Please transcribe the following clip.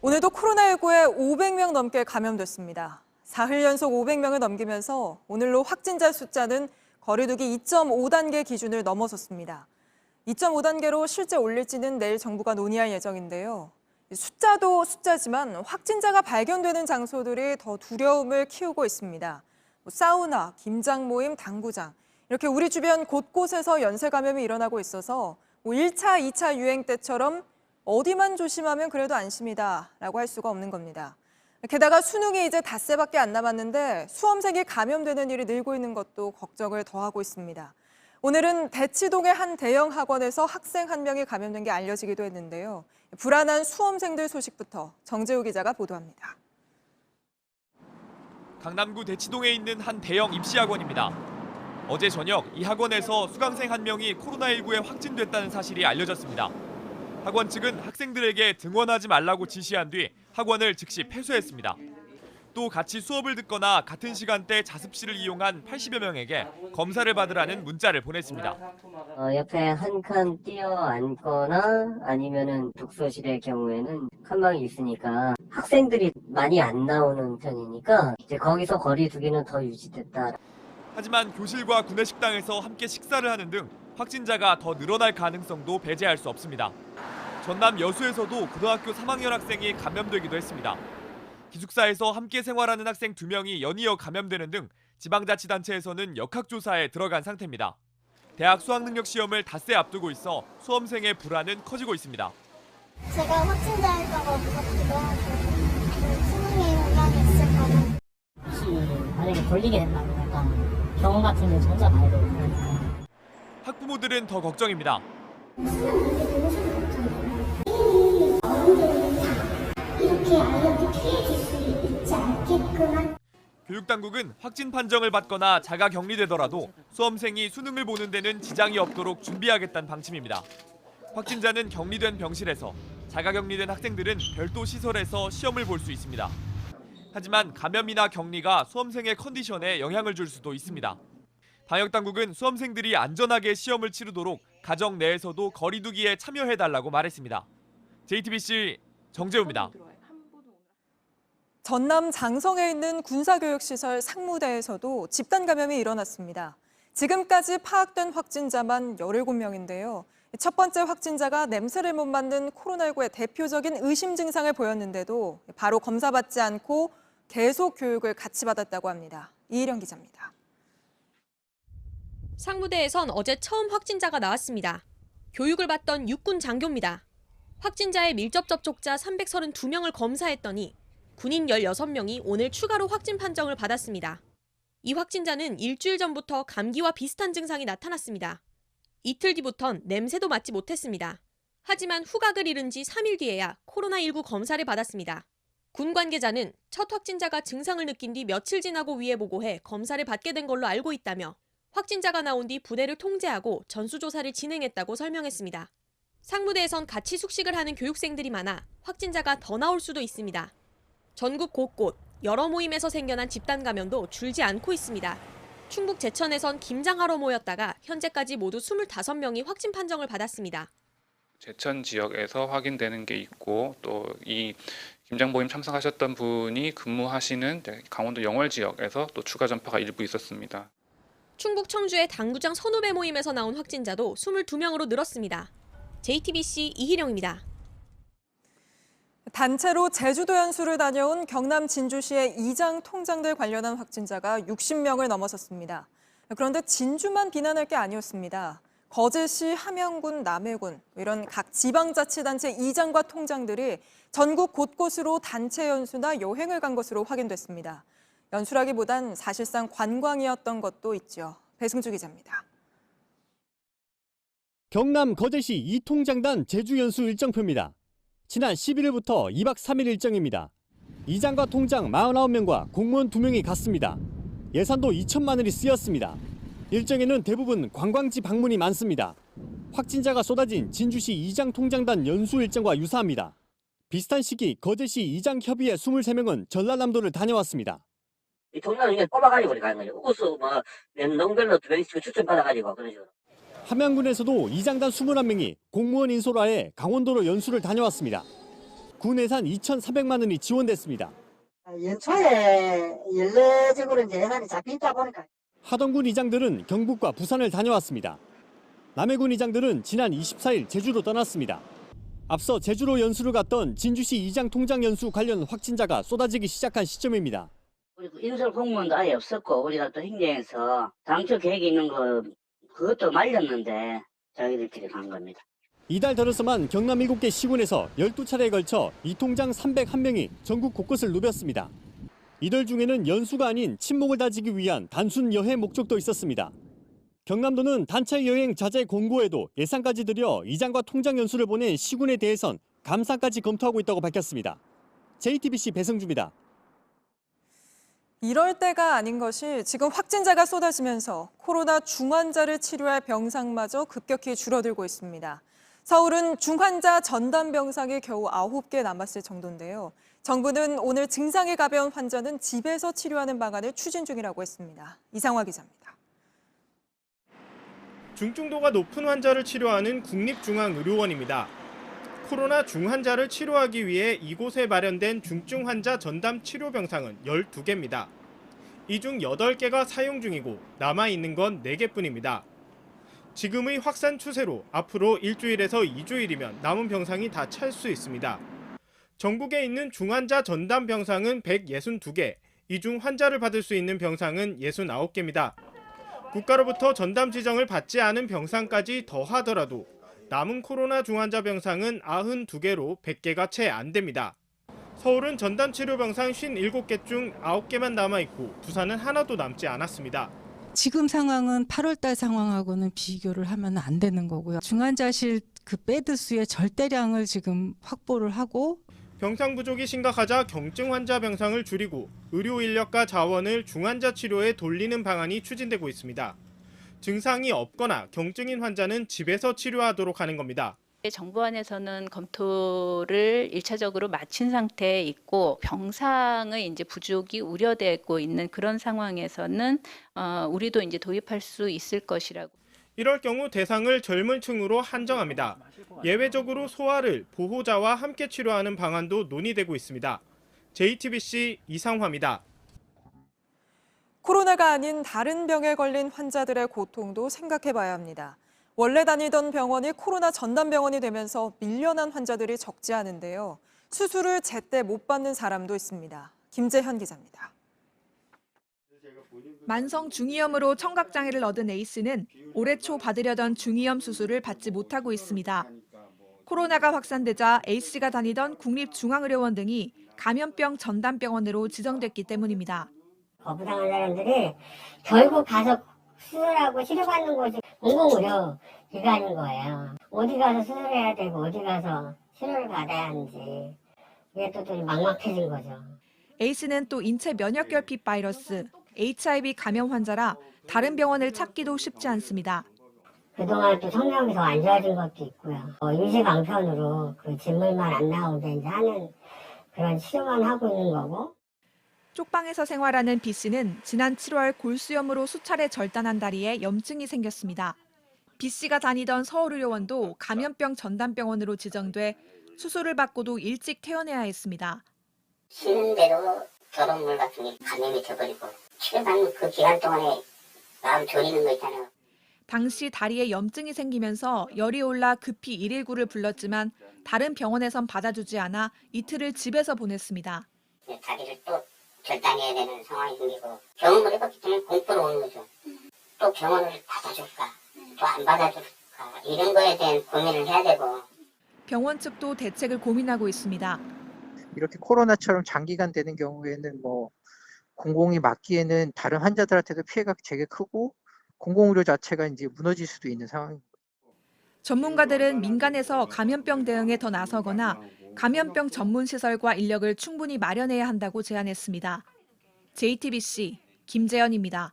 오늘도 코로나19에 500명 넘게 감염됐습니다. 사흘 연속 500명을 넘기면서 오늘로 확진자 숫자는 거리두기 2.5단계 기준을 넘어섰습니다. 2.5단계로 실제 올릴지는 내일 정부가 논의할 예정인데요. 숫자도 숫자지만 확진자가 발견되는 장소들이 더 두려움을 키우고 있습니다. 사우나, 김장 모임, 당구장 이렇게 우리 주변 곳곳에서 연쇄 감염이 일어나고 있어서 1차, 2차 유행 때처럼 어디만 조심하면 그래도 안심이다라고 할 수가 없는 겁니다. 게다가 수능이 이제 닷새밖에 안 남았는데 수험생이 감염되는 일이 늘고 있는 것도 걱정을 더하고 있습니다. 오늘은 대치동의 한 대형 학원에서 학생 한 명이 감염된 게 알려지기도 했는데요. 불안한 수험생들 소식부터 정재우 기자가 보도합니다. 강남구 대치동에 있는 한 대형 입시학원입니다. 어제 저녁 이 학원에서 수강생 한 명이 코로나19에 확진됐다는 사실이 알려졌습니다. 학원 측은 학생들에게 등원하지 말라고 지시한 뒤 학원을 즉시 폐쇄했습니다. 또 같이 수업을 듣거나 같은 시간대 자습실을 이용한 80여 명에게 검사를 받으라는 문자를 보냈습니다. 옆에 한 칸 뛰어 앉거나 아니면은 독서실의 경우에는 칸방이 있으니까 학생들이 많이 안 나오는 편이니까 이제 거기서 거리 두기는 더 유지됐다. 하지만 교실과 구내식당에서 함께 식사를 하는 등 확진자가 더 늘어날 가능성도 배제할 수 없습니다. 전남 여수에서도 고등학교 3학년 학생이 감염되기도 했습니다. 기숙사에서 함께 생활하는 학생 2명이 연이어 감염되는 등 지방자치단체에서는 역학조사에 들어간 상태입니다. 대학 수학능력시험을 닷새 앞두고 있어 수험생의 불안은 커지고 있습니다. 제가 확진자일까봐 무섭기도 하고 수능에 영향이 있을까봐. 혹시 만약에 걸리게 된다면 약간 병원 같은 데 혼자 가야 되고 그러니까. 학부모들은 더 걱정입니다. 이렇게 아이한테 피해줄 수 있지 않겠구나. 교육당국은 확진 판정을 받거나 자가 격리되더라도 수험생이 수능을 보는 데는 지장이 없도록 준비하겠다는 방침입니다. 확진자는 격리된 병실에서, 자가 격리된 학생들은 별도 시설에서 시험을 볼 수 있습니다. 하지만 감염이나 격리가 수험생의 컨디션에 영향을 줄 수도 있습니다. 방역당국은 수험생들이 안전하게 시험을 치르도록 가정 내에서도 거리두기에 참여해달라고 말했습니다. JTBC 정재우입니다. 전남 장성에 있는 군사교육시설 상무대에서도 집단 감염이 일어났습니다. 지금까지 파악된 확진자만 17명인데요. 첫 번째 확진자가 냄새를 못 맡는 코로나19의 대표적인 의심 증상을 보였는데도 바로 검사받지 않고 계속 교육을 같이 받았다고 합니다. 이희령 기자입니다. 상무대에선 어제 처음 확진자가 나왔습니다. 교육을 받던 육군 장교입니다. 확진자의 밀접 접촉자 332명을 검사했더니 군인 16명이 오늘 추가로 확진 판정을 받았습니다. 이 확진자는 일주일 전부터 감기와 비슷한 증상이 나타났습니다. 이틀 뒤부턴 냄새도 맡지 못했습니다. 하지만 후각을 잃은 지 3일 뒤에야 코로나19 검사를 받았습니다. 군 관계자는 첫 확진자가 증상을 느낀 뒤 며칠 지나고 위에 보고해 검사를 받게 된 걸로 알고 있다며 확진자가 나온 뒤 부대를 통제하고 전수조사를 진행했다고 설명했습니다. 상무대에선 같이 숙식을 하는 교육생들이 많아 확진자가 더 나올 수도 있습니다. 전국 곳곳 여러 모임에서 생겨난 집단 감염도 줄지 않고 있습니다. 충북 제천에선 김장하러 모였다가 현재까지 모두 25명이 확진 판정을 받았습니다. 제천 지역에서 확인되는 게 있고 또 이 김장 모임 참석하셨던 분이 근무하시는 강원도 영월 지역에서 또 추가 전파가 일부 있었습니다. 충북 청주의 당구장 선후배 모임에서 나온 확진자도 22명으로 늘었습니다. JTBC 이희령입니다. 단체로 제주도 연수를 다녀온 경남 진주시의 이장 통장들 관련한 확진자가 60명을 넘어섰습니다. 그런데 진주만 비난할 게 아니었습니다. 거제시, 함양군, 남해군 이런 각 지방자치단체 이장과 통장들이 전국 곳곳으로 단체 연수나 여행을 간 것으로 확인됐습니다. 연수라기보단 사실상 관광이었던 것도 있죠. 배승주 기자입니다. 경남 거제시 이통장단 제주 연수 일정표입니다. 지난 11일부터 2박 3일 일정입니다. 이장과 통장 49명과 공무원 2명이 갔습니다. 예산도 2천만 원이 쓰였습니다. 일정에는 대부분 관광지 방문이 많습니다. 확진자가 쏟아진 진주시 이장 통장단 연수 일정과 유사합니다. 비슷한 시기 거제시 이장협의회 23명은 전라남도를 다녀왔습니다. 이 통장을 이제 뽑아가지고 가는 거죠. 우수 농별로 2명씩 추천받아가지고 그런 식으로. 함양군에서도 이장단 21명이 공무원 인솔하에 강원도로 연수를 다녀왔습니다. 군 예산 2,400만 원이 지원됐습니다. 연초에 연례적으로 이제 예산이 잡히다 보니까 하동군 이장들은 경북과 부산을 다녀왔습니다. 남해군 이장들은 지난 24일 제주로 떠났습니다. 앞서 제주로 연수를 갔던 진주시 이장 통장 연수 관련 확진자가 쏟아지기 시작한 시점입니다. 그리고 인설 공무원도 아예 없었고 우리가 또 행정에서 당초 계획이 있는 그것도 말렸는데 저희들끼리 간 겁니다. 이달 들어서만 경남 7개 시군에서 12차례에 걸쳐 이 통장 301명이 전국 곳곳을 누볐습니다. 이들 중에는 연수가 아닌 친목을 다지기 위한 단순 여행 목적도 있었습니다. 경남도는 단체 여행 자제 공고에도 예산까지 들여 이장과 통장 연수를 보낸 시군에 대해선 감사까지 검토하고 있다고 밝혔습니다. JTBC 배승주입니다. 이럴 때가 아닌 것이 지금 확진자가 쏟아지면서 코로나 중환자를 치료할 병상마저 급격히 줄어들고 있습니다. 서울은 중환자 전담 병상이 겨우 9개 남았을 정도인데요. 정부는 오늘 증상이 가벼운 환자는 집에서 치료하는 방안을 추진 중이라고 했습니다. 이상화 기자입니다. 중증도가 높은 환자를 치료하는 국립중앙의료원입니다. 코로나 중환자를 치료하기 위해 이곳에 마련된 중증 환자 전담 치료 병상은 12개입니다. 이 중 8개가 사용 중이고 남아있는 건 4개뿐입니다. 지금의 확산 추세로 앞으로 일주일에서 2주일이면 남은 병상이 다 찰 수 있습니다. 전국에 있는 중환자 전담 병상은 162개, 이 중 환자를 받을 수 있는 병상은 69개입니다. 국가로부터 전담 지정을 받지 않은 병상까지 더하더라도 남은 코로나 중환자 병상은 92개로 100개가 채 안 됩니다. 서울은 전담 치료 병상 57개 중 9개만 남아있고 부산은 하나도 남지 않았습니다. 지금 상황은 8월달 상황하고는 비교를 하면 안 되는 거고요. 중환자실 그 베드 수의 절대량을 지금 확보를 하고 병상 부족이 심각하자 경증 환자 병상을 줄이고 의료 인력과 자원을 중환자 치료에 돌리는 방안이 추진되고 있습니다. 증상이 없거나 경증인 환자는 집에서 치료하도록 하는 겁니다. 정부 안에서는 검토를 1차적으로 마친 상태에 있고 병상의 이제 부족이 우려되고 있는 그런 상황에서는 우리도 이제 도입할 수 있을 것이라고. 이럴 경우 대상을 젊은 층으로 한정합니다. 예외적으로 소아를 보호자와 함께 치료하는 방안도 논의되고 있습니다. JTBC 이상화입니다. 코로나가 아닌 다른 병에 걸린 환자들의 고통도 생각해봐야 합니다. 원래 다니던 병원이 코로나 전담 병원이 되면서 밀려난 환자들이 적지 않은데요. 수술을 제때 못 받는 사람도 있습니다. 김재현 기자입니다. 만성 중이염으로 청각장애를 얻은 A씨는 올해 초 받으려던 중이염 수술을 받지 못하고 있습니다. 코로나가 확산되자 A씨가 다니던 국립중앙의료원 등이 감염병 전담병원으로 지정됐기 때문입니다. 거부당한 사람들이 결국 가서 수술하고 치료받는 곳이 공공의료 기관인 거예요. 어디 가서 수술해야 되고 어디 가서 치료를 받아야 하는지 이게 또 막막해진 거죠. A씨는 또 인체 면역결핍 바이러스, HIV 감염 환자라 다른 병원을 찾기도 쉽지 않습니다. 그동안 또 성명이 더 안 좋아진 것도 있고요. 임시방편으로 그 진물만 안 나오게 이제 하는 그런 치료만 하고 있는 거고. 쪽방에서 생활하는 B씨는 지난 7월 골수염으로 수차례 절단한 다리에 염증이 생겼습니다. B씨가 다니던 서울의료원도 감염병 전담병원으로 지정돼 수술을 받고도 일찍 퇴원해야 했습니다. 쉬는 대로 결혼물 같은 게 감염이 돼버리고 치료받는 그 기간 동안에 마음 졸이는 거 있잖아요. 당시 다리에 염증이 생기면서 열이 올라 급히 119를 불렀지만 다른 병원에선 받아주지 않아 이틀을 집에서 보냈습니다. 다리를 또 결단해야 되는 상황이 생기고 경험을 해봤기 때문에 공포로 오는 거죠. 또 병원을 받아줄까 또 안 받아줄까 이런 거에 대한 고민을 해야 되고. 병원 측도 대책을 고민하고 있습니다. 이렇게 코로나처럼 장기간 되는 경우에는 공공이 맞기에는 다른 환자들한테도 피해가 되게 크고 공공의료 자체가 이제 무너질 수도 있는 상황입니다. 전문가들은 민간에서 감염병 대응에 더 나서거나 감염병 전문 시설과 인력을 충분히 마련해야 한다고 제안했습니다. JTBC 김재현입니다.